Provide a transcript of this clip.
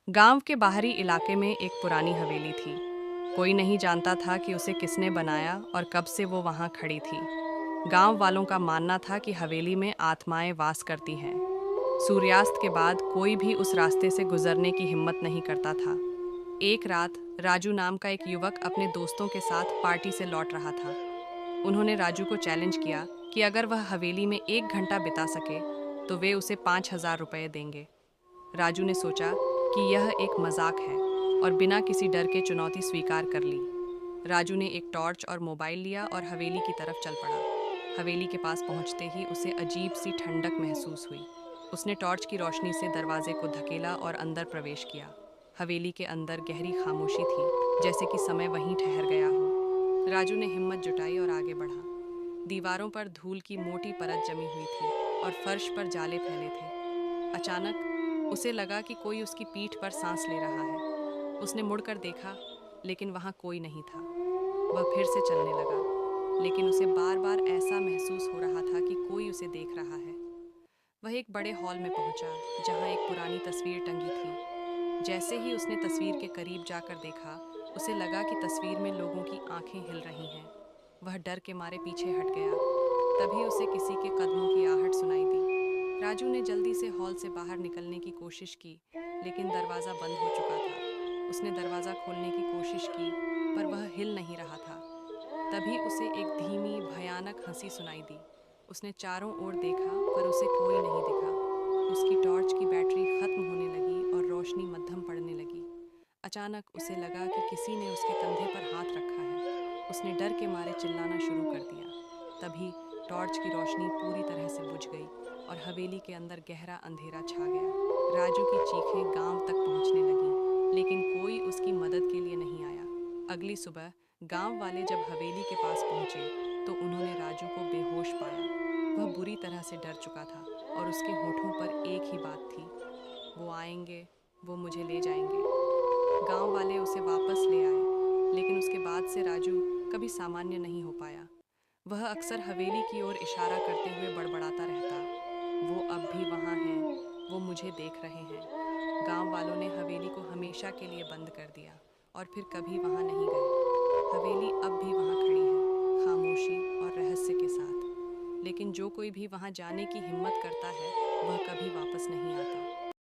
गांव के बाहरी इलाके में एक पुरानी हवेली थी। कोई नहीं जानता था कि उसे किसने बनाया और कब से वो वहां खड़ी थी। गांव वालों का मानना था कि हवेली में आत्माएं वास करती हैं। सूर्यास्त के बाद कोई भी उस रास्ते से गुजरने की हिम्मत नहीं करता था। एक रात राजू नाम का एक युवक अपने दोस्तों के साथ पार्टी से लौट रहा था। उन्होंने राजू को चैलेंज किया कि अगर वह हवेली में 1 घंटा बिता सके तो वे उसे 5,000 रुपये देंगे। राजू ने सोचा कि यह एक मजाक है और बिना किसी डर के चुनौती स्वीकार कर ली। राजू ने एक टॉर्च और मोबाइल लिया और हवेली की तरफ चल पड़ा। हवेली के पास पहुंचते ही उसे अजीब सी ठंडक महसूस हुई। उसने टॉर्च की रोशनी से दरवाजे को धकेला और अंदर प्रवेश किया। हवेली के अंदर गहरी खामोशी थी, जैसे कि समय वहीं ठहर गया हो। राजू ने हिम्मत जुटाई और आगे बढ़ा। दीवारों पर धूल की मोटी परत जमी हुई थी और फर्श पर जाले फैले थे। अचानक उसे लगा कि कोई उसकी पीठ पर सांस ले रहा है। उसने मुड़कर देखा, लेकिन वहां कोई नहीं था। वह फिर से चलने लगा, लेकिन उसे बार बार ऐसा महसूस हो रहा था कि कोई उसे देख रहा है। वह एक बड़े हॉल में पहुंचा, जहां एक पुरानी तस्वीर टंगी थी। जैसे ही उसने तस्वीर के करीब जाकर देखा, उसे लगा कि तस्वीर में लोगों की आंखें हिल रही हैं। वह डर के मारे पीछे हट गया। तभी उसे किसी के कदमों की आहट सुनाई दी। राजू ने जल्दी से हॉल से बाहर निकलने की कोशिश की, लेकिन दरवाज़ा बंद हो चुका था। उसने दरवाज़ा खोलने की कोशिश की, पर वह हिल नहीं रहा था। तभी उसे एक धीमी, भयानक हंसी सुनाई दी। उसने चारों ओर देखा, पर उसे कोई नहीं दिखा। उसकी टॉर्च की बैटरी खत्म होने लगी और रोशनी मद्धम पड़ने लगी। अचानक उसे लगा कि किसी ने उसके कंधे पर हाथ रखा है। उसने डर के मारे चिल्लाना शुरू कर दिया। तभी टॉर्च की रोशनी पूरी तरह से बुझ गई और हवेली के अंदर गहरा अंधेरा छा गया। राजू की चीखें गांव तक पहुंचने लगीं, लेकिन कोई उसकी मदद के लिए नहीं आया। अगली सुबह गांव वाले जब हवेली के पास पहुंचे, तो उन्होंने राजू को बेहोश पाया। वह बुरी तरह से डर चुका था और उसके होठों पर एक ही बात थी, वो आएंगे, वो मुझे ले जाएंगे। गांव वाले उसे वापस ले आए, लेकिन उसके बाद से राजू कभी सामान्य नहीं हो पाया। वह अक्सर हवेली की ओर इशारा करते हुए बड़बड़ाता रहता, वो अब भी वहाँ हैं, वो मुझे देख रहे हैं। गांव वालों ने हवेली को हमेशा के लिए बंद कर दिया और फिर कभी वहाँ नहीं गए। हवेली अब भी वहाँ खड़ी है, खामोशी और रहस्य के साथ। लेकिन जो कोई भी वहाँ जाने की हिम्मत करता है, वह कभी वापस नहीं आता।